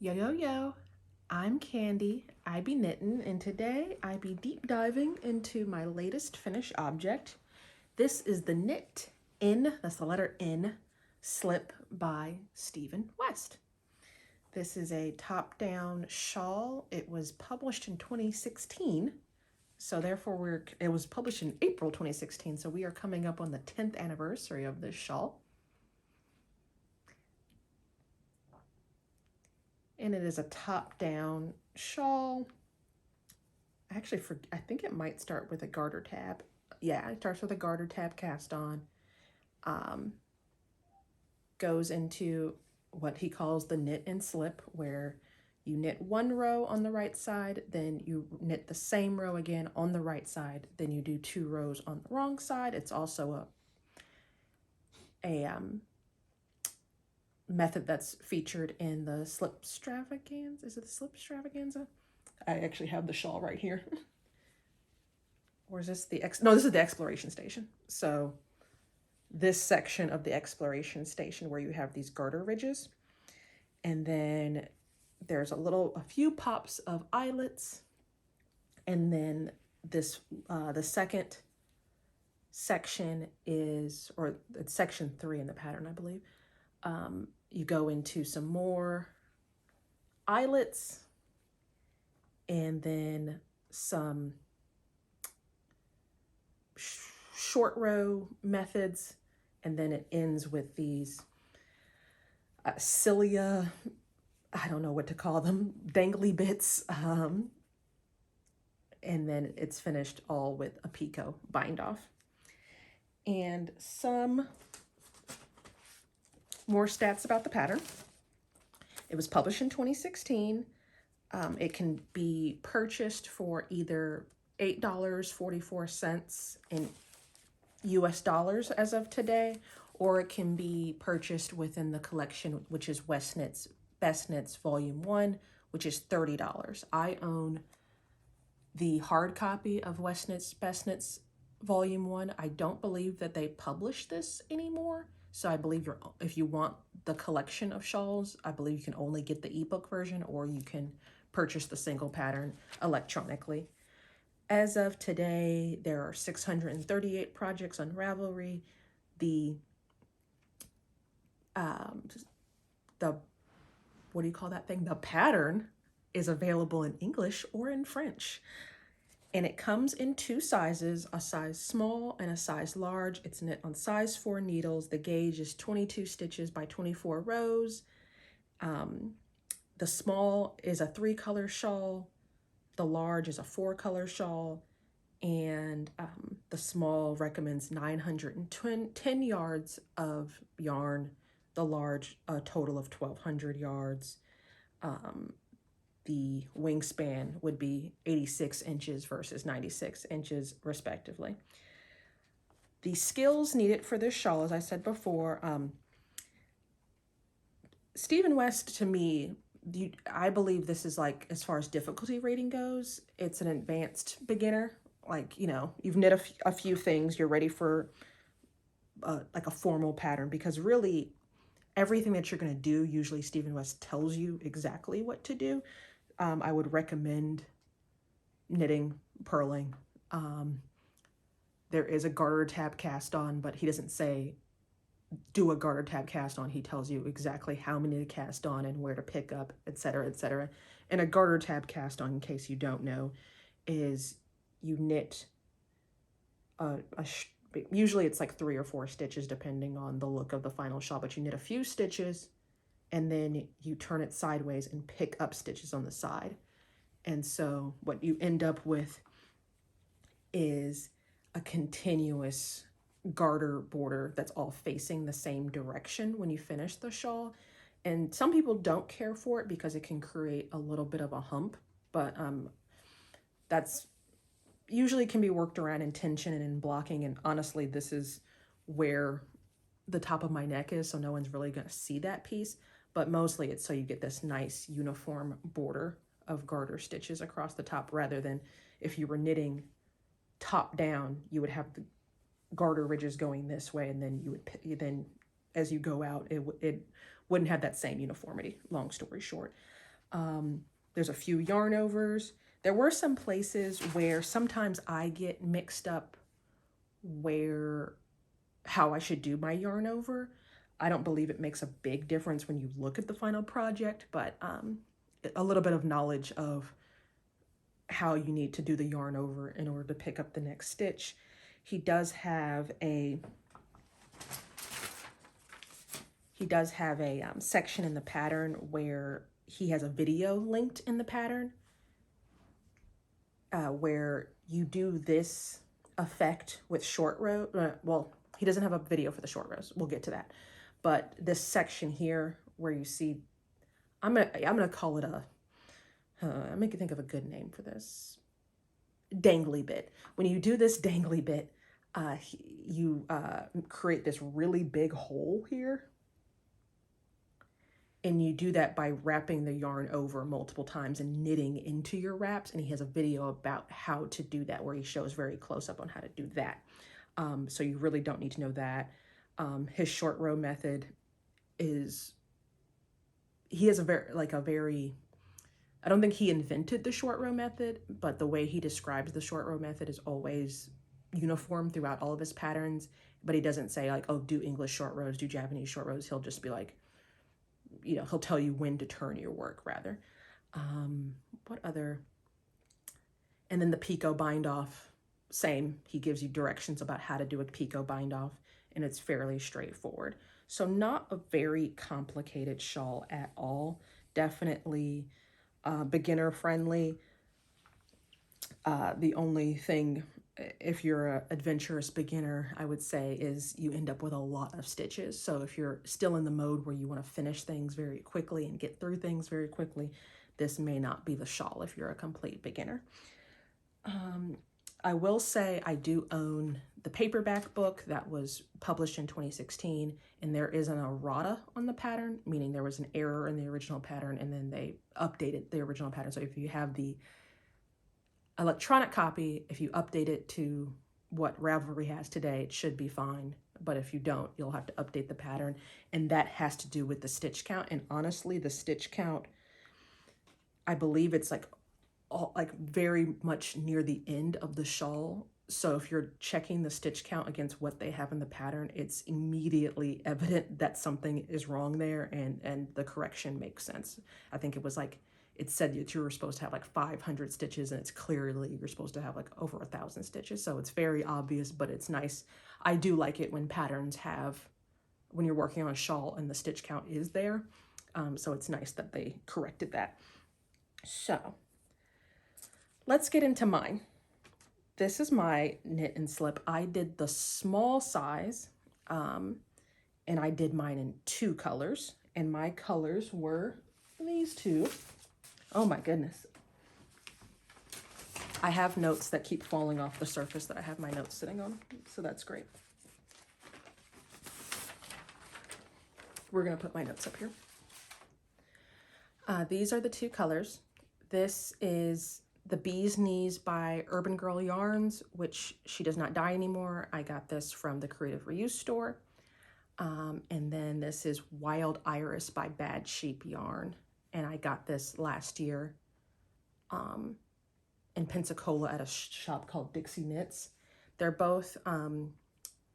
Yo, yo, yo. I'm Candy. I be knitting, and today I be deep diving into my latest finished object. This is the Knit In, that's the letter N, slip by Stephen West. This is a top-down shawl. It was published in 2016, so therefore it was published in April 2016, so we are coming up on the 10th anniversary of this shawl. And it is a top-down shawl. Actually, I think it might start with a garter tab. Yeah, it starts with a garter tab cast on. Goes into what he calls the knit and slip, where you knit one row on the right side, then you knit the same row again on the right side, then you do 2 rows on the wrong side. It's also a method that's featured in the slip extravaganza. Is it the slip extravaganza? I actually have the shawl right here. Or is this no, this is the exploration station. So this section of the exploration station where you have these garter ridges, and then there's a few pops of eyelets, and then this the second section is, or it's section 3 in the pattern, I believe. You go into some more eyelets, and then some short row methods, and then it ends with these cilia, I don't know what to call them, dangly bits, and then it's finished all with a picot bind off. And some more stats about the pattern. It was published in 2016. It can be purchased for either $8.44 in US dollars as of today, or it can be purchased within the collection, which is West Knits Best Knits Volume 1, which is $30. I own the hard copy of West Knits Best Knits Volume 1. I don't believe that they publish this anymore, so I believe if you want the collection of shawls, I believe you can only get the ebook version, or you can purchase the single pattern electronically. As of today, there are 638 projects on Ravelry. The what do you call that thing? The pattern is available in English or in French. And it comes in 2 sizes, a size small and a size large. It's knit on size 4 needles. The gauge is 22 stitches by 24 rows. The small is a 3-color shawl. The large is a 4-color shawl. And the small recommends 910 yards of yarn. The large, a total of 1,200 yards. The wingspan would be 86 inches versus 96 inches, respectively. The skills needed for this shawl, as I said before, Stephen West, to me, I believe this is, like, as far as difficulty rating goes, it's an advanced beginner. Like, you know, you've knit a few things, you're ready for like a formal pattern, because really everything that you're going to do, usually Stephen West tells you exactly what to do. I would recommend knitting, purling. There is a garter tab cast on, but he doesn't say do a garter tab cast on. He tells you exactly how many to cast on and where to pick up, etc., etc. And a garter tab cast on, in case you don't know, is you knit usually it's like 3 or 4 stitches depending on the look of the final shawl, but you knit a few stitches and then you turn it sideways and pick up stitches on the side. And so what you end up with is a continuous garter border that's all facing the same direction when you finish the shawl. And some people don't care for it because it can create a little bit of a hump, but that's usually can be worked around in tension and in blocking. And honestly, this is where the top of my neck is, so no one's really going to see that piece. But mostly it's so you get this nice uniform border of garter stitches across the top, rather than if you were knitting top down, you would have the garter ridges going this way, and then then as you go out, it wouldn't have that same uniformity, long story short. There's a few yarn overs. There were some places where sometimes I get mixed up how I should do my yarn over. I don't believe it makes a big difference when you look at the final project, but a little bit of knowledge of how you need to do the yarn over in order to pick up the next stitch. He does have a section in the pattern where he has a video linked in the pattern where you do this effect with short row. Well, he doesn't have a video for the short rows. We'll get to that. But this section here where you see, I'm gonna call it I make you think of a good name for this. Dangly bit. When you do this dangly bit, you create this really big hole here. And you do that by wrapping the yarn over multiple times and knitting into your wraps. And he has a video about how to do that where he shows very close up on how to do that. So you really don't need to know that. His short row method is, he has a very, I don't think he invented the short row method, but the way he describes the short row method is always uniform throughout all of his patterns. But he doesn't say like, oh, do English short rows, do Japanese short rows. He'll just be like, you know, he'll tell you when to turn your work rather. What other? And then the picot bind off, same. He gives you directions about how to do a picot bind off, and it's fairly straightforward. So not a very complicated shawl at all. Definitely beginner friendly. The only thing, if you're an adventurous beginner, I would say is you end up with a lot of stitches. So if you're still in the mode where you want to finish things very quickly and get through things very quickly, this may not be the shawl if you're a complete beginner. I will say I do own the paperback book that was published in 2016, and there is an errata on the pattern, meaning there was an error in the original pattern and then they updated the original pattern. So if you have the electronic copy, if you update it to what Ravelry has today, it should be fine. But if you don't, you'll have to update the pattern. And that has to do with the stitch count. And honestly, the stitch count, I believe it's like very much near the end of the shawl. So if you're checking the stitch count against what they have in the pattern, it's immediately evident that something is wrong there, and the correction makes sense. I think it was like, it said that you were supposed to have like 500 stitches, and it's clearly you're supposed to have like over 1,000 stitches. So it's very obvious, but it's nice. I do like it when patterns have, when you're working on a shawl and the stitch count is there. So it's nice that they corrected that. So let's get into mine. This is my knit and slip. I did the small size, and I did mine in 2 colors, and my colors were these 2. Oh my goodness. I have notes that keep falling off the surface that I have my notes sitting on, so that's great. We're gonna put my notes up here. These are the 2 colors. This is the Bee's Knees by Urban Girl Yarns, which she does not dye anymore. I got this from the Creative Reuse store. And then this is Wild Iris by Bad Sheep Yarn. And I got this last year in Pensacola at a shop called Dixie Knits. They're both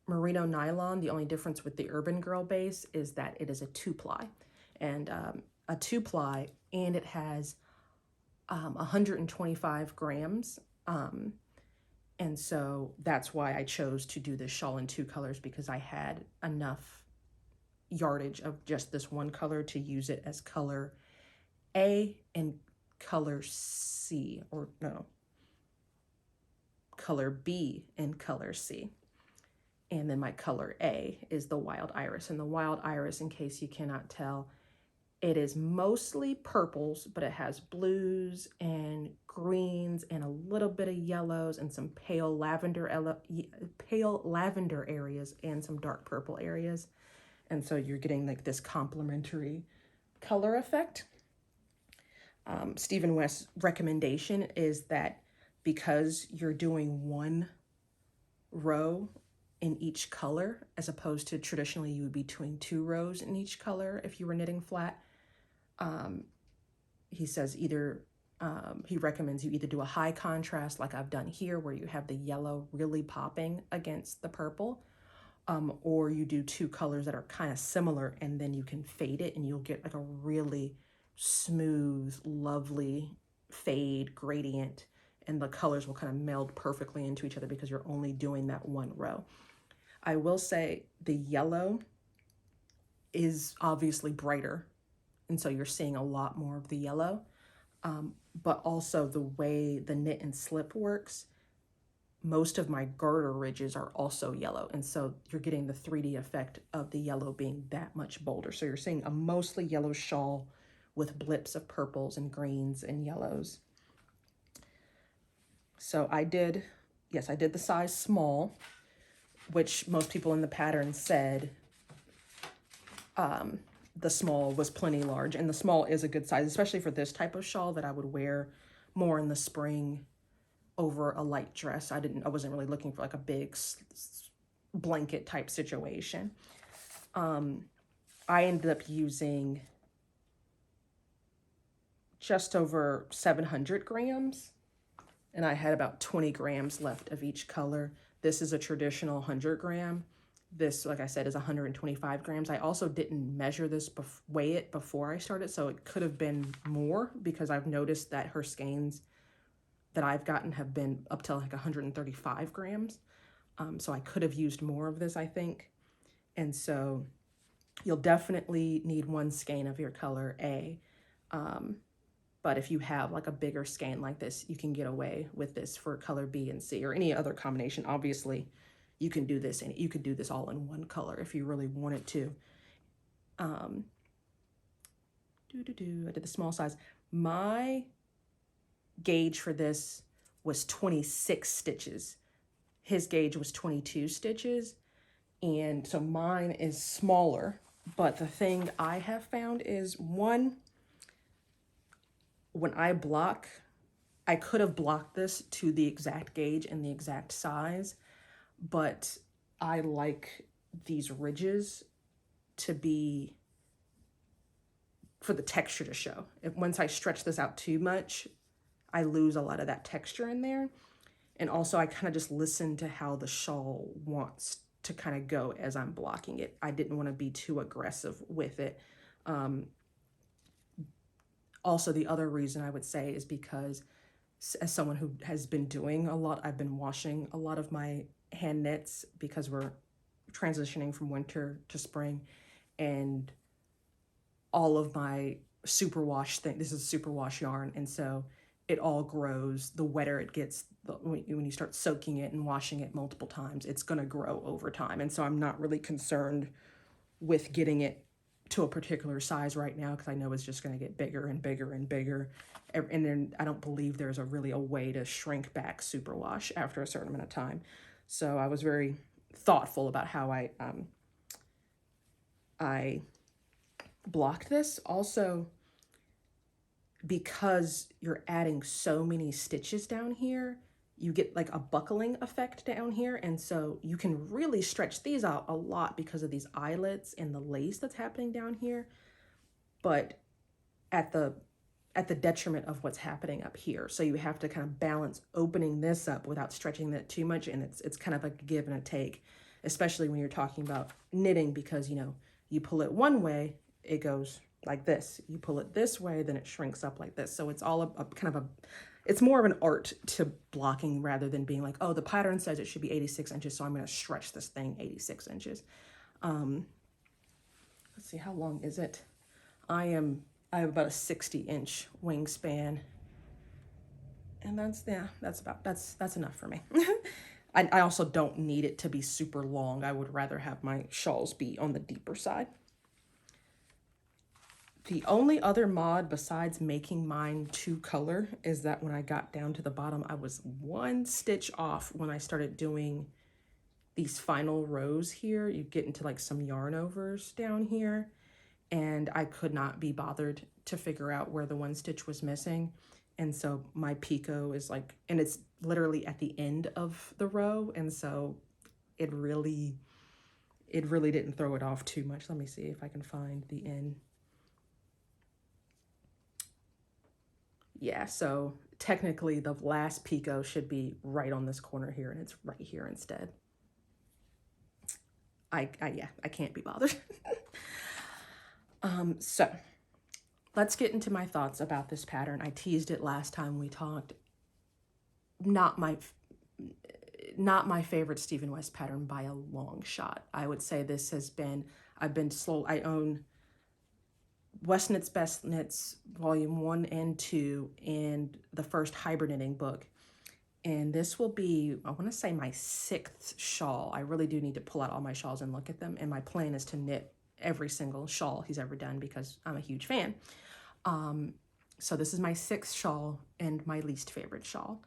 merino nylon. The only difference with the Urban Girl base is that it is a 2-ply. And a 2-ply, and it has 125 grams. And so that's why I chose to do this shawl in 2 colors, because I had enough yardage of just this one color to use it as color A and color C, or no, color B and color C. And then my color A is the Wild Iris. And the Wild Iris, in case you cannot tell, it is mostly purples, but it has blues and greens and a little bit of yellows and some pale lavender areas and some dark purple areas. And so you're getting like this complementary color effect. Stephen West's recommendation is that because you're doing 1 row in each color, as opposed to traditionally you would be doing 2 rows in each color if you were knitting flat, he says either, he recommends you either do a high contrast like I've done here where you have the yellow really popping against the purple, or you do two colors that are kind of similar and then you can fade it and you'll get like a really smooth, lovely fade gradient, and the colors will kind of meld perfectly into each other because you're only doing that one row. I will say the yellow is obviously brighter, and so you're seeing a lot more of the yellow, but also the way the knit and slip works, most of my garter ridges are also yellow, and so you're getting the 3D effect of the yellow being that much bolder. So you're seeing a mostly yellow shawl with blips of purples and greens and yellows. So I did the size small, which most people in the pattern said the small was plenty large, and the small is a good size, especially for this type of shawl that I would wear more in the spring over a light dress. I wasn't really looking for like a big blanket type situation. I ended up using just over 700 grams, and I had about 20 grams left of each color. This is a traditional 100 gram. This, like I said, is 125 grams. I also didn't measure this, weigh it before I started, so it could have been more because I've noticed that her skeins that I've gotten have been up to like 135 grams. So I could have used more of this, I think. And so you'll definitely need one skein of your color A. But if you have like a bigger skein like this, you can get away with this for color B and C or any other combination. Obviously, you can do this, and you could do this all in one color if you really wanted to. I did the small size. My gauge for this was 26 stitches. His gauge was 22 stitches. And so mine is smaller. But the thing I have found is, one, when I block, I could have blocked this to the exact gauge and the exact size, but I like these ridges to be, for the texture to show. Once I stretch this out too much, I lose a lot of that texture in there. And also I kind of just listen to how the shawl wants to kind of go as I'm blocking it. I didn't want to be too aggressive with it. Also, the other reason I would say is because as someone who has been doing a lot, I've been washing a lot of my hand knits because we're transitioning from winter to spring, and all of my superwash this is superwash yarn, and so it all grows. The wetter it gets, when you start soaking it and washing it multiple times, it's going to grow over time. And so I'm not really concerned with getting it to a particular size right now because I know it's just going to get bigger and bigger and bigger. And then I don't believe there's a way to shrink back superwash after a certain amount of time. So I was very thoughtful about how I blocked this. Also, because you're adding so many stitches down here, you get like a buckling effect down here. And so you can really stretch these out a lot because of these eyelets and the lace that's happening down here, but at the detriment of what's happening up here. So you have to kind of balance opening this up without stretching that too much. And it's kind of like a give and a take, especially when you're talking about knitting, because, you know, you pull it one way, it goes like this. You pull it this way, then it shrinks up like this. So it's all a kind of it's more of an art to blocking rather than being like, oh, the pattern says it should be 86 inches, so I'm going to stretch this thing 86 inches. Let's see, how long is it? I have about a 60-inch wingspan, and that's enough for me. I also don't need it to be super long. I would rather have my shawls be on the deeper side. The only other mod besides making mine 2-color is that when I got down to the bottom, I was 1 stitch off when I started doing these final rows here. You get into like some yarn overs down here, and I could not be bothered to figure out where the 1 stitch was missing. And so my picot is like, and it's literally at the end of the row. And so it really didn't throw it off too much. Let me see if I can find the end. Yeah, so technically the last picot should be right on this corner here, and it's right here instead. Yeah, I can't be bothered. So let's get into my thoughts about this pattern. I teased it last time we talked. Not my not my favorite Stephen West pattern by a long shot. I would say this has been, I've been slow. I own West Knits Best Knits Volume 1 and 2 and the first hybrid knitting book. And this will be, I want to say, my 6th shawl. I really do need to pull out all my shawls and look at them. And my plan is to knit every single shawl he's ever done because I'm a huge fan. So this is my 6th shawl and my least favorite shawl.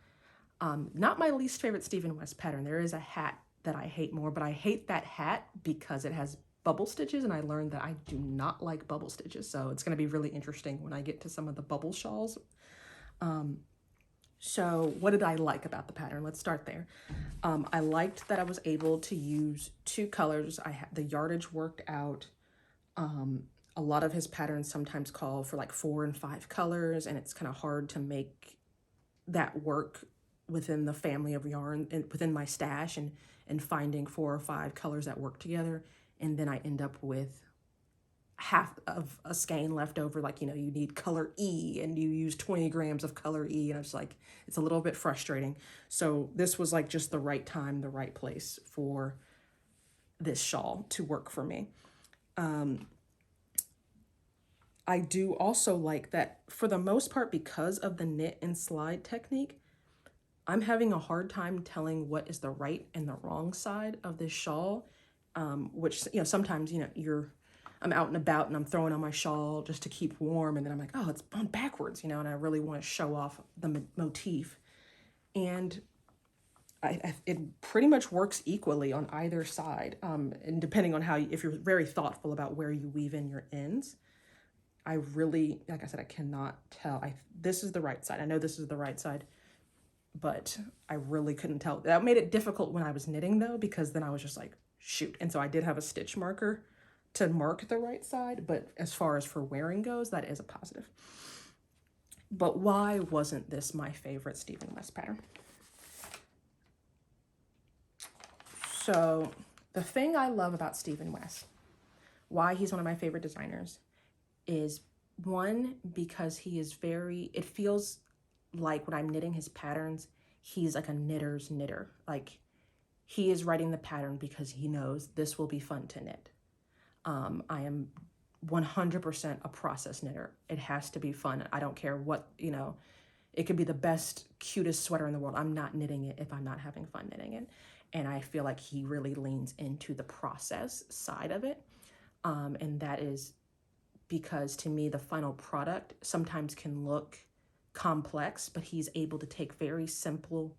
Not my least favorite Stephen West pattern. There is a hat that I hate more, but I hate that hat because it has bubble stitches, and I learned that I do not like bubble stitches. So it's going to be really interesting when I get to some of the bubble shawls. So what did I like about the pattern? Let's start there. I liked that I was able to use 2 colors. The yardage worked out. A lot of his patterns sometimes call for like 4 and 5 colors, and it's kind of hard to make that work within the family of yarn and within my stash, and finding 4 or 5 colors that work together. And then I end up with half of a skein left over, like, you need color E and you use 20 grams of color E, and I was like, it's a little bit frustrating. So this was like just the right time, the right place for this shawl to work for me. I do also like that for the most part, because of the knit and slide technique, I'm having a hard time telling what is the right and the wrong side of this shawl, which, sometimes, I'm out and about and I'm throwing on my shawl just to keep warm, and then I'm like, oh, it's on backwards, and I really want to show off the motif. And it pretty much works equally on either side, and depending on if you're very thoughtful about where you weave in your ends. I really, like I said, I cannot tell. This is the right side. I know this is the right side, but I really couldn't tell. That made it difficult when I was knitting, though, because then I was just like, shoot. And so I did have a stitch marker to mark the right side, but as far as for wearing goes, that is a positive. But why wasn't this my favorite Stephen West pattern? So the thing I love about Stephen West, why he's one of my favorite designers, is one, because he is it feels like when I'm knitting his patterns, he's like a knitter's knitter. Like, he is writing the pattern because he knows this will be fun to knit. I am 100% a process knitter. It has to be fun. I don't care what, it could be the best, cutest sweater in the world. I'm not knitting it if I'm not having fun knitting it. And I feel like he really leans into the process side of it. And that is because, to me, the final product sometimes can look complex, but he's able to take very simple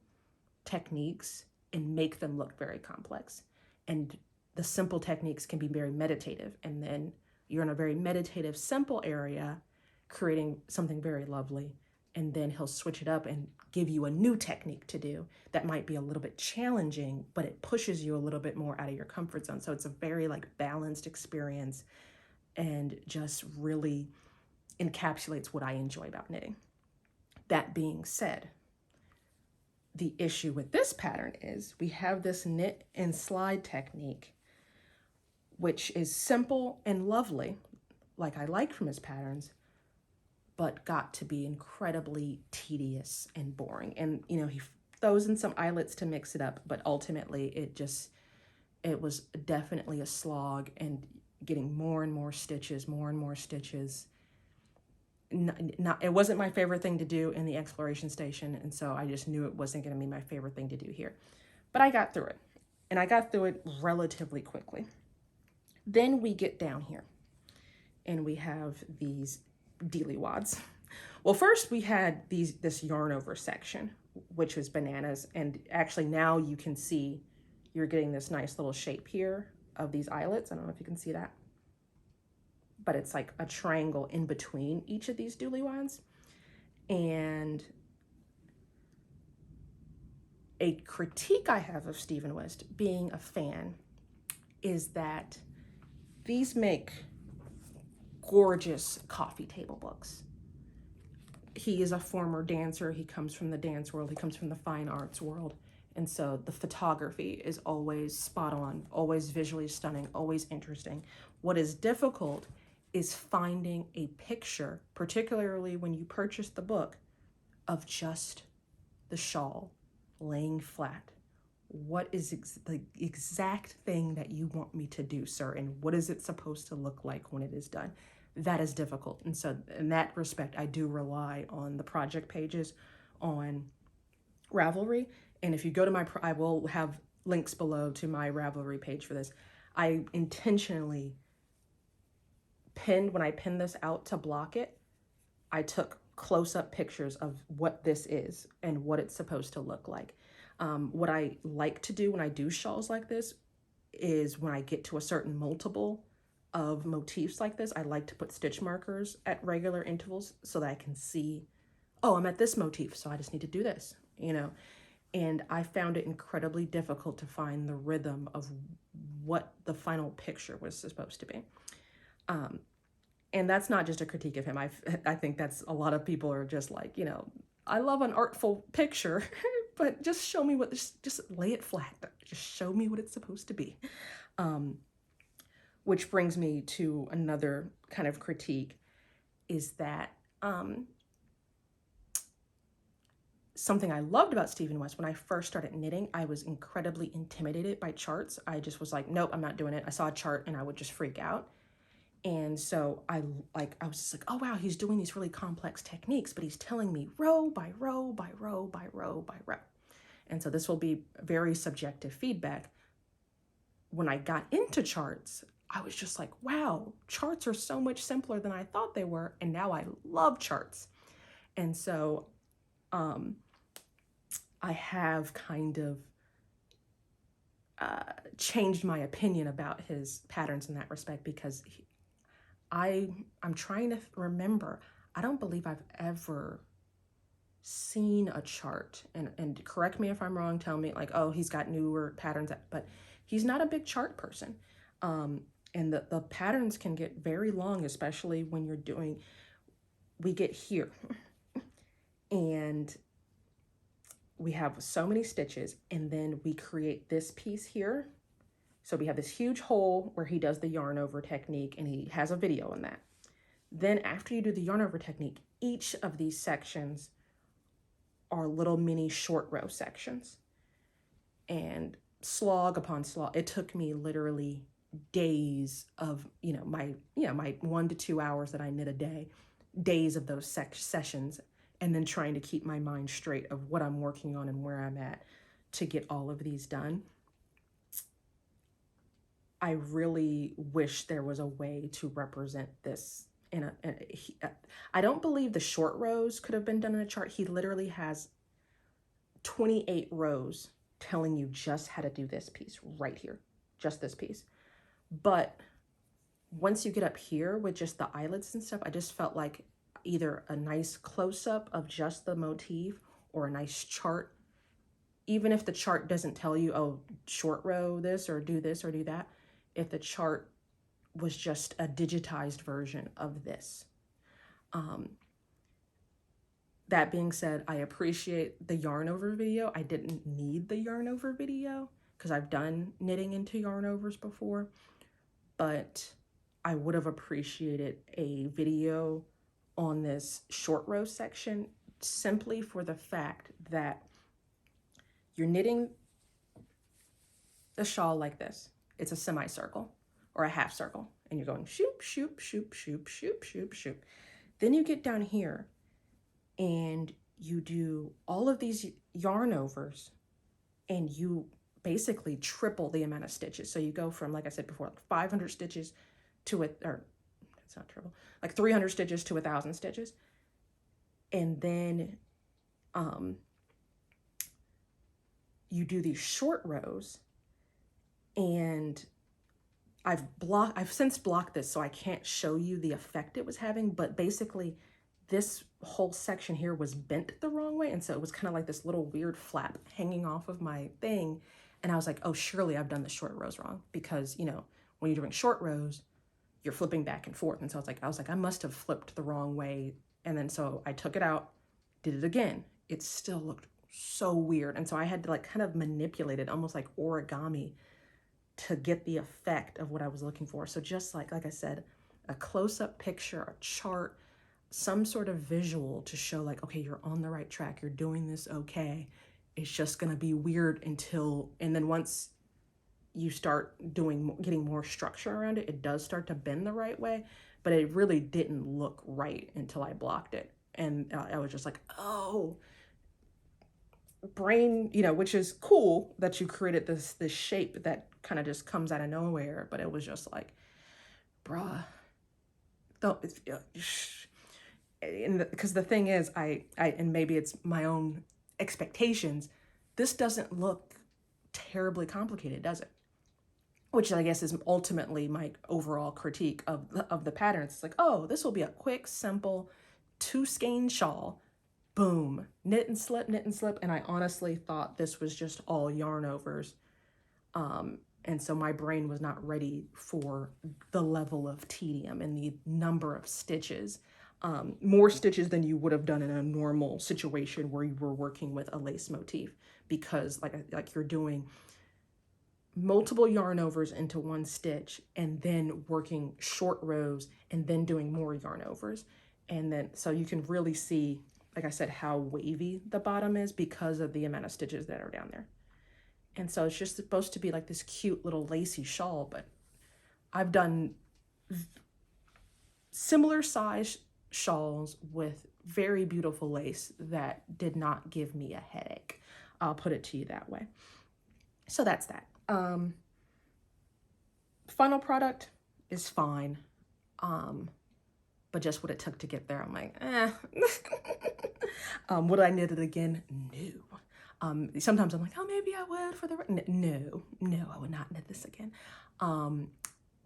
techniques and make them look very complex. And the simple techniques can be very meditative, and then you're in a very meditative, simple area, creating something very lovely. And then he'll switch it up and give you a new technique to do that might be a little bit challenging, but it pushes you a little bit more out of your comfort zone. So it's a very balanced experience, and just really encapsulates what I enjoy about knitting. That being said, the issue with this pattern is we have this knit and slide technique, which is simple and lovely, like I like from his patterns, but got to be incredibly tedious and boring. And, he throws in some eyelets to mix it up, but ultimately it was definitely a slog, and getting more and more stitches. It wasn't my favorite thing to do in the exploration station, and so I just knew it wasn't going to be my favorite thing to do here. But I got through it, and I got through it relatively quickly. Then we get down here, and we have these dealy wads. Well, first we had this yarn over section, which was bananas, and actually now you can see you're getting this nice little shape here of these eyelets. I don't know if you can see that, but it's like a triangle in between each of these dooley wands. And a critique I have of Stephen West, being a fan, is that these make gorgeous coffee table books. he is a former dancer. He comes from the dance world. He comes from the fine arts world. And so the photography is always spot on, always visually stunning, always interesting. What is difficult is finding a picture, particularly when you purchase the book, of just the shawl laying flat. What is the exact thing that you want me to do, sir? And what is it supposed to look like when it is done? That is difficult. And so in that respect, I do rely on the project pages on Ravelry. And if you go to I will have links below to my Ravelry page for this. I intentionally when I pinned this out to block it, I took close-up pictures of what this is and what it's supposed to look like. What I like to do when I do shawls like this is when I get to a certain multiple of motifs like this, I like to put stitch markers at regular intervals so that I can see, oh, I'm at this motif, so I just need to do this, you know? And I found it incredibly difficult to find the rhythm of what the final picture was supposed to be. And that's not just a critique of him. I think that's a lot of people are just like, you know, I love an artful picture, but just show me just lay it flat. Just show me what it's supposed to be. Which brings me to another kind of critique is that something I loved about Stephen West, when I first started knitting, I was incredibly intimidated by charts. I just was like, nope, I'm not doing it. I saw a chart and I would just freak out. And so I was just like, oh, wow, he's doing these really complex techniques, but he's telling me row by row by row by row by row. And so this will be very subjective feedback. When I got into charts, I was just like, wow, charts are so much simpler than I thought they were. And now I love charts. And so I have kind of changed my opinion about his patterns in that respect, because I'm trying to remember. I don't believe I've ever seen a chart, and correct me if I'm wrong, tell me like, oh, he's got newer patterns, but he's not a big chart person. And the patterns can get very long, especially when you're doing, we get here and we have so many stitches, and then we create this piece here. So we have this huge hole where he does the yarn over technique, and he has a video on that. Then after you do the yarn over technique, each of these sections are little mini short row sections. And slog upon slog, it took me literally days of, my 1 to 2 hours that I knit a day, days of those sessions, and then trying to keep my mind straight of what I'm working on and where I'm at to get all of these done. I really wish there was a way to represent this I don't believe the short rows could have been done in a chart. He literally has 28 rows telling you just how to do this piece right here, just this piece. But once you get up here with just the eyelets and stuff, I just felt like either a nice close-up of just the motif or a nice chart. Even if the chart doesn't tell you, oh, short row this or do that, if the chart was just a digitized version of this. That being said, I appreciate the yarn over video. I didn't need the yarn over video because I've done knitting into yarn overs before, but I would have appreciated a video on this short row section simply for the fact that you're knitting a shawl like this. It's a semicircle or a half circle, and you're going shoop, shoop, shoop, shoop, shoop, shoop, shoop. Then you get down here and you do all of these yarn overs, and you basically triple the amount of stitches. So you go from, like I said before, like 500 stitches to it's not triple, like 300 stitches to 1,000 stitches. And then you do these short rows, and I've since blocked this, so I can't show you the effect it was having, but basically this whole section here was bent the wrong way, and so it was kind of like this little weird flap hanging off of my thing, and I was like, oh, surely I've done the short rows wrong, because, when you're doing short rows, you're flipping back and forth, and so I was like, I must have flipped the wrong way And then so I took it out, did it again. It still looked so weird. And so I had to like kind of manipulate it, almost like origami, to get the effect of what I was looking for. So just like I said, a close-up picture, a chart, some sort of visual to show like, okay, you're on the right track, you're doing this okay. It's just gonna be weird until, and then once you start getting more structure around it, it does start to bend the right way, but it really didn't look right until I blocked it. And I was just like, oh, brain, which is cool that you created this shape that kind of just comes out of nowhere, but it was just like, bruh, because the thing is, I and maybe it's my own expectations, this doesn't look terribly complicated, does it? Which I guess is ultimately my overall critique of the patterns. It's like, oh, this will be a quick, simple 2-skein shawl. Boom, knit and slip, knit and slip. And I honestly thought this was just all yarn overs. And so my brain was not ready for the level of tedium and the number of stitches. More stitches than you would have done in a normal situation where you were working with a lace motif, because like you're doing multiple yarn overs into one stitch and then working short rows and then doing more yarn overs. And then so you can really see, like I said, how wavy the bottom is because of the amount of stitches that are down there. And so it's just supposed to be like this cute little lacy shawl, but I've done similar size shawls with very beautiful lace that did not give me a headache. I'll put it to you that way. So that's that. Final product is fine. But just what it took to get there, I'm like, would I knit it again? No. Sometimes I'm like, oh, maybe I would for the, no, I would not knit this again.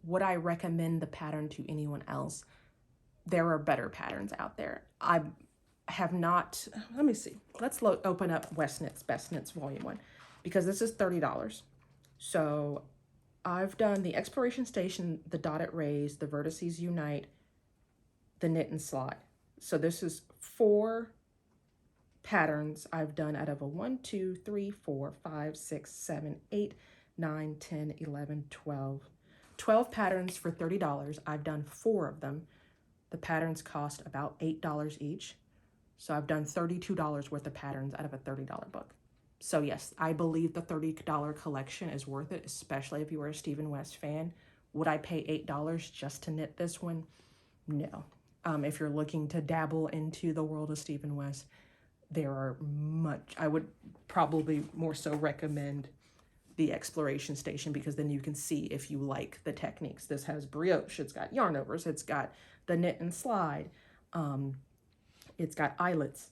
Would I recommend the pattern to anyone else? There are better patterns out there. I have not, let me see. Let's open up West Knits, Best Knits Volume 1, because this is $30. So I've done the Exploration Station, the Dotted Rays, the Vertices Unite, the Knit and Slide. So this is 4 patterns I've done out of a 1, 2, 3, 4, 5, 6, 7, 8, 9, 10, 11, 12. 12 patterns for $30. I've done 4 of them. The patterns cost about $8 each. So I've done $32 worth of patterns out of a $30 book. So yes, I believe the $30 collection is worth it, especially if you are a Stephen West fan. Would I pay $8 just to knit this one? No. If you're looking to dabble into the world of Stephen West, I would probably more so recommend the Exploration Station, because then you can see if you like the techniques. This has brioche, it's got yarn overs, it's got the knit and slide, it's got eyelets.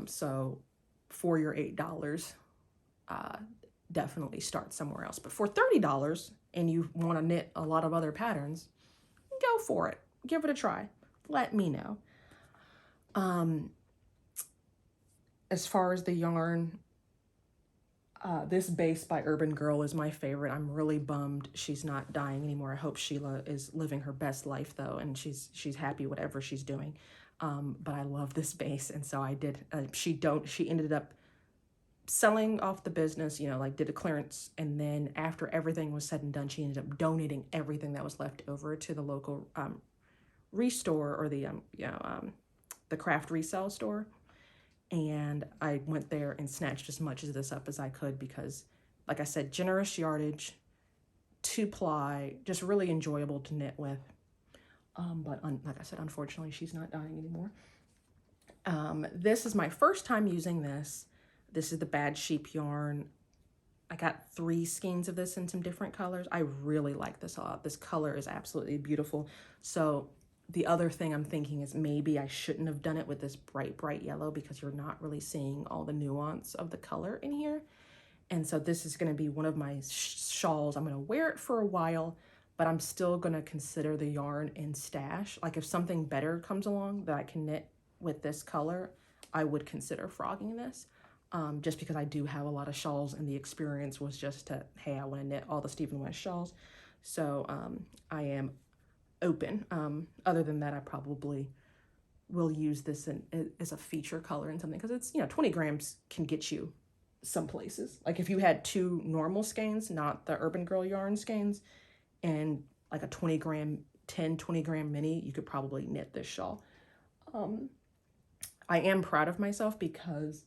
So for your $8, definitely start somewhere else. But for $30 and you want to knit a lot of other patterns, go for it. Give it a try. Let me know. As far as the yarn, this base by Urban Girl is my favorite. I'm really bummed she's not dying anymore. I hope Sheila is living her best life though, and she's happy whatever she's doing. But I love this base, and so I did. She ended up selling off the business, like did a clearance, and then after everything was said and done, she ended up donating everything that was left over to the local restore, or the craft resale store. And I went there and snatched as much of this up as I could because, like I said, generous yardage, 2-ply, just really enjoyable to knit with. But like I said, unfortunately, she's not dying anymore. This is my first time using this. This is the Bad Sheep yarn. I got 3 skeins of this in some different colors. I really like this a lot. This color is absolutely beautiful. So the other thing I'm thinking is maybe I shouldn't have done it with this bright yellow, because you're not really seeing all the nuance of the color in here. And so this is going to be one of my shawls. I'm going to wear it for a while, but I'm still going to consider the yarn in stash. Like if something better comes along that I can knit with this color, I would consider frogging this. Just because I do have a lot of shawls, and the experience was just to, hey, I want to knit all the Stephen West shawls. So I am open. Other than that, I probably will use this as a feature color in something, because it's, you know, 20 grams can get you some places. Like if you had 2 normal skeins, not the Urban Girl yarn skeins, and like a 20 gram mini, you could probably knit this shawl. I am proud of myself because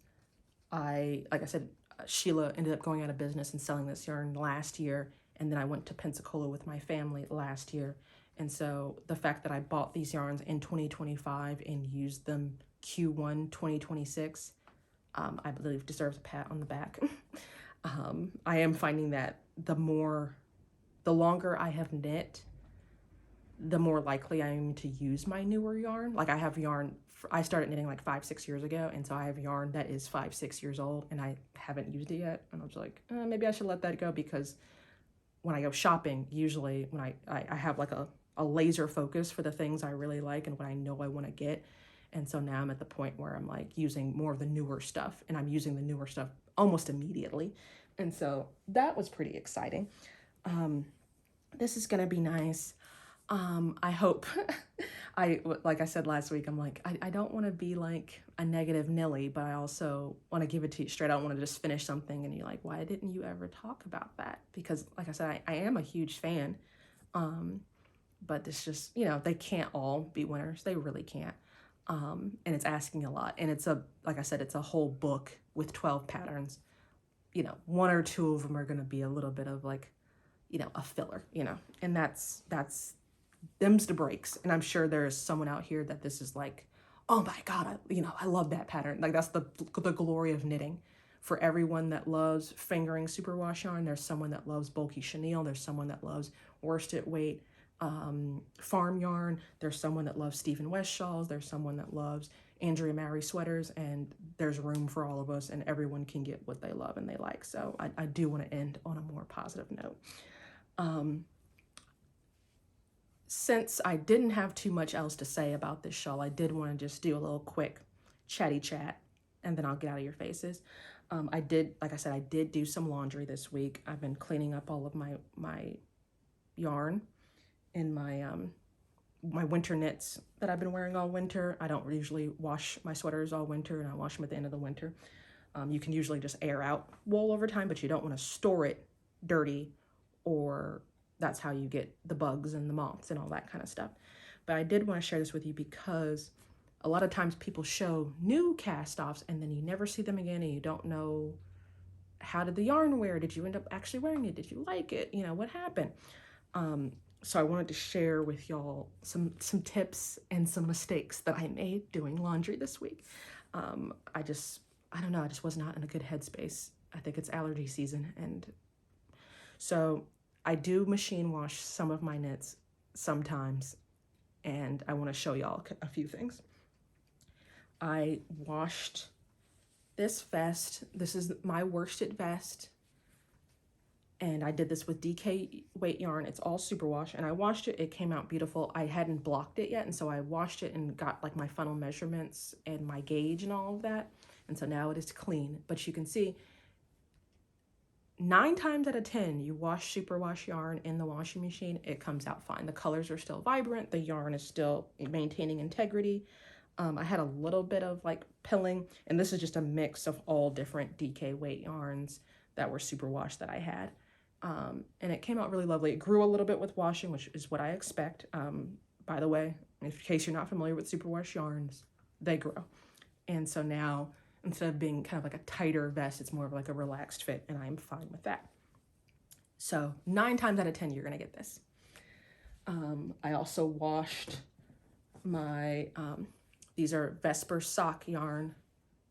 like I said, Sheila ended up going out of business and selling this yarn last year. And then I went to Pensacola with my family last year. And so the fact that I bought these yarns in 2025 and used them Q1 2026, I believe deserves a pat on the back. I am finding that the longer I have knit, the more likely I am to use my newer yarn. Like I have yarn, I started knitting like 5-6 years ago, and so I have yarn that is 5-6 years old and I haven't used it yet. And I was like, maybe I should let that go, because when I go shopping, usually when I have like a laser focus for the things I really like and what I know I want to get. And so now I'm at the point where I'm like using more of the newer stuff, and I'm using the newer stuff almost immediately. And so that was pretty exciting. This is going to be nice. I hope, like I said last week, I'm like, I don't want to be like a negative Nilly, but I also want to give it to you straight. I don't want to just finish something and you're like, why didn't you ever talk about that? Because like I said, I am a huge fan. But it's just, you know, they can't all be winners. They really can't. And it's asking a lot. And it's like I said, it's a whole book with 12 patterns. You know, 1 or 2 of them are going to be a little bit of like, you know, a filler, you know, and that's them's the breaks. And I'm sure there's someone out here that this is like, oh my God, I love that pattern. Like that's the glory of knitting. For everyone that loves fingering superwash yarn, there's someone that loves bulky chenille. There's someone that loves worsted weight farm yarn. There's someone that loves Stephen West shawls. There's someone that loves Andrea Mary sweaters, and there's room for all of us, and everyone can get what they love and they like. So I do want to end on a more positive note. Since I didn't have too much else to say about this shawl, I did want to just do a little quick chatty chat, and then I'll get out of your faces. Like I said, I did do some laundry this week. I've been cleaning up all of my yarn in my winter knits that I've been wearing all winter. I don't usually wash my sweaters all winter, and I wash them at the end of the winter. You can usually just air out wool over time, but you don't want to store it dirty, or that's how you get the bugs and the moths and all that kind of stuff. But I did want to share this with you because a lot of times people show new cast-offs and then you never see them again, and you don't know, how did the yarn wear? Did you end up actually wearing it? Did you like it? You know, what happened? So I wanted to share with y'all some tips and some mistakes that I made doing laundry this week. I don't know, I just was not in a good headspace. I think it's allergy season, and so I do machine wash some of my knits sometimes, and I want to show y'all a few things. I washed this vest. This is my worsted vest, and I did this with DK weight yarn. It's all superwash, and I washed it. It came out beautiful. I hadn't blocked it yet, and so I washed it and got like my funnel measurements and my gauge and all of that, and so now it is clean. But you can see 9 times out of 10, you wash superwash yarn in the washing machine, it comes out fine. The colors are still vibrant. The yarn is still maintaining integrity. I had a little bit of like pilling, and this is just a mix of all different DK weight yarns that were superwash that I had. And it came out really lovely. It grew a little bit with washing, which is what I expect. By the way, in case you're not familiar with superwash yarns, they grow. And so now, instead of being kind of like a tighter vest, it's more of like a relaxed fit, and I'm fine with that. So 9 times out of 10, you're gonna get this. I also washed my, these are Vesper sock yarn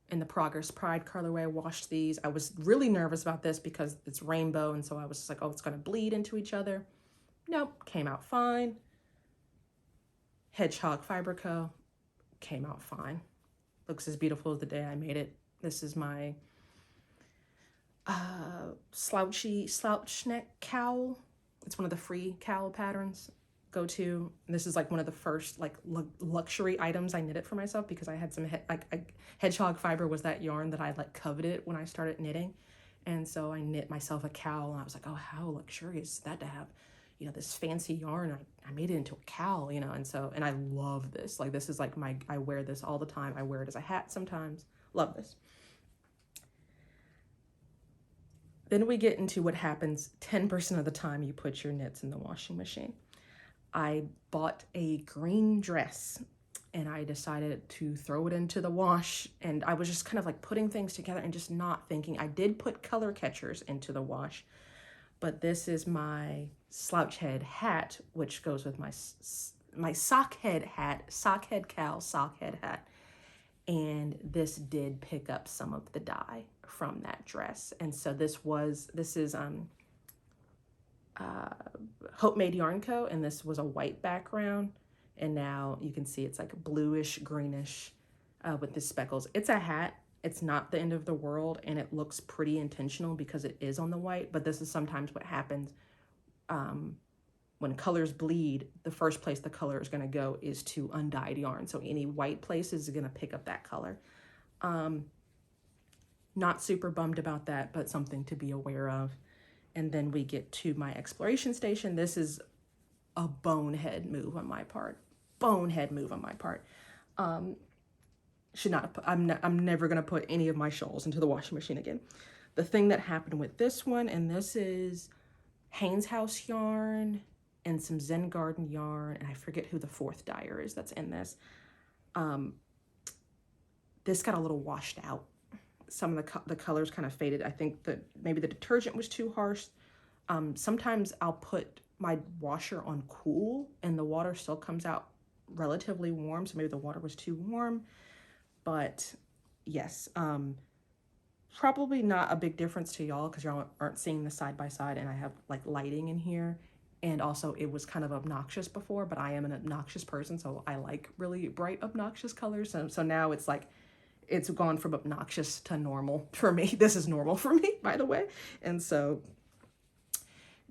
in the Progress Pride colorway. I washed these. I was really nervous about this because it's rainbow, and so I was just like, oh, it's gonna bleed into each other. Nope, came out fine. Hedgehog Fiber Co. came out fine. Looks as beautiful as the day I made it. This is my slouch neck cowl. It's one of the free cowl patterns. Go to. This is like one of the first like luxury items I knitted for myself, because I had some Hedgehog Fiber was that yarn that I like coveted when I started knitting, and so I knit myself a cowl, and I was like, oh, how luxurious is that to have, you know, this fancy yarn. I made it into a cowl, you know, and I love this. Like, this is like I wear this all the time. I wear it as a hat sometimes. Love this. Then we get into what happens 10% of the time you put your knits in the washing machine. I bought a green dress and I decided to throw it into the wash, and I was just kind of like putting things together and just not thinking. I did put color catchers into the wash, but this is my slouch head hat, which goes with my sock head hat, sock head cowl, sock head hat. And this did pick up some of the dye from that dress. And so this is Hope Made Yarn Co. And this was a white background. And now you can see it's like bluish, greenish with the speckles. It's a hat. It's not the end of the world. And it looks pretty intentional because it is on the white. But this is sometimes what happens when colors bleed. The first place the color is going to go is to undyed yarn. So any white place is going to pick up that color. Not super bummed about that, but something to be aware of. And then we get to my exploration station. This is a bonehead move on my part. Bonehead move on my part. Should not have put, I'm never going to put any of my shawls into the washing machine again. The thing that happened with this one, and this is Haynes House yarn and some Zen Garden yarn, and I forget who the fourth dyer is that's in this. This got a little washed out. Some of the colors kind of faded. I think that maybe the detergent was too harsh. Sometimes I'll put my washer on cool and the water still comes out relatively warm, so maybe the water was too warm. But yes, probably not a big difference to y'all because y'all aren't seeing the side by side, and I have like lighting in here. And also it was kind of obnoxious before, but I am an obnoxious person, so I like really bright obnoxious colors. So now it's like, it's gone from obnoxious to normal for me. This is normal for me, by the way. And so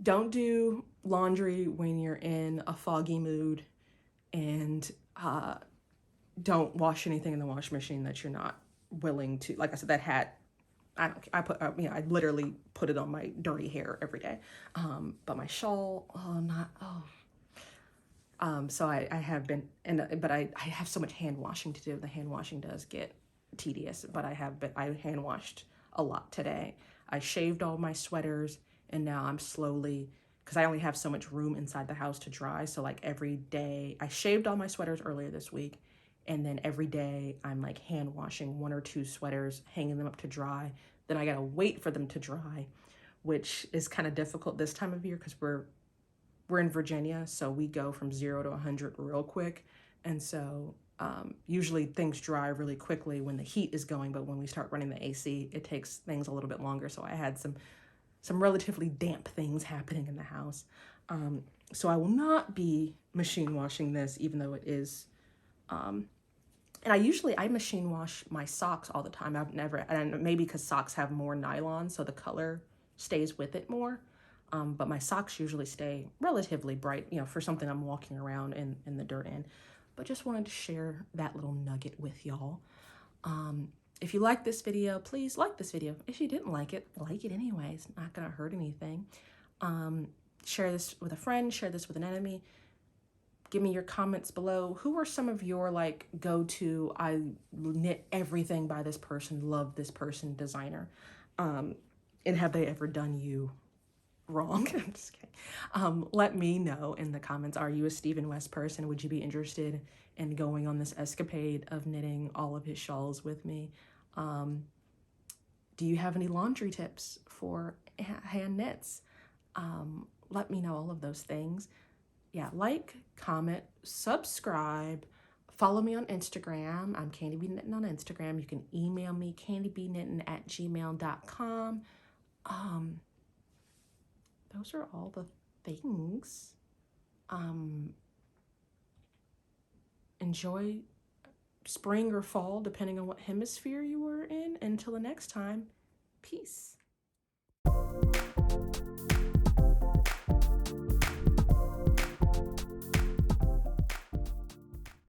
don't do laundry when you're in a foggy mood, and don't wash anything in the washing machine that you're not willing to. Like I said, that hat, I literally put it on my dirty hair every day. But my shawl, so I have been, but I have so much hand washing to do. The hand washing does get tedious, but I hand washed a lot today. I shaved all my sweaters, and now I'm slowly, because I only have so much room inside the house to dry. So like every day, I shaved all my sweaters earlier this week, and then every day I'm like hand washing 1 or 2 sweaters, hanging them up to dry. Then I gotta wait for them to dry, which is kind of difficult this time of year because we're in Virginia, so we go from 0 to 100 real quick. And so usually things dry really quickly when the heat is going, but when we start running the AC, it takes things a little bit longer. So I had some relatively damp things happening in the house. So I will not be machine washing this, even though it is, and I machine wash my socks all the time. I've never, and maybe because socks have more nylon, so the color stays with it more. But my socks usually stay relatively bright, you know, for something I'm walking around in the dirt in. But just wanted to share that little nugget with y'all. If you like this video, please like this video. If you didn't like it anyway. It's not gonna hurt anything. Share this with a friend, share this with an enemy. Give me your comments below. Who are some of your like go-to, I knit everything by this person, love this person designer? And have they ever done you wrong? I'm just kidding. Let me know in the comments. Are you a Stephen West person? Would you be interested in going on this escapade of knitting all of his shawls with me? Do you have any laundry tips for hand knits? Let me know all of those things. Yeah, like, comment, subscribe, follow me on Instagram. I'm candibknittin on Instagram. You can email me candibknittin@gmail.com. Those are all the things. Enjoy spring or fall, depending on what hemisphere you were in. Until the next time, peace.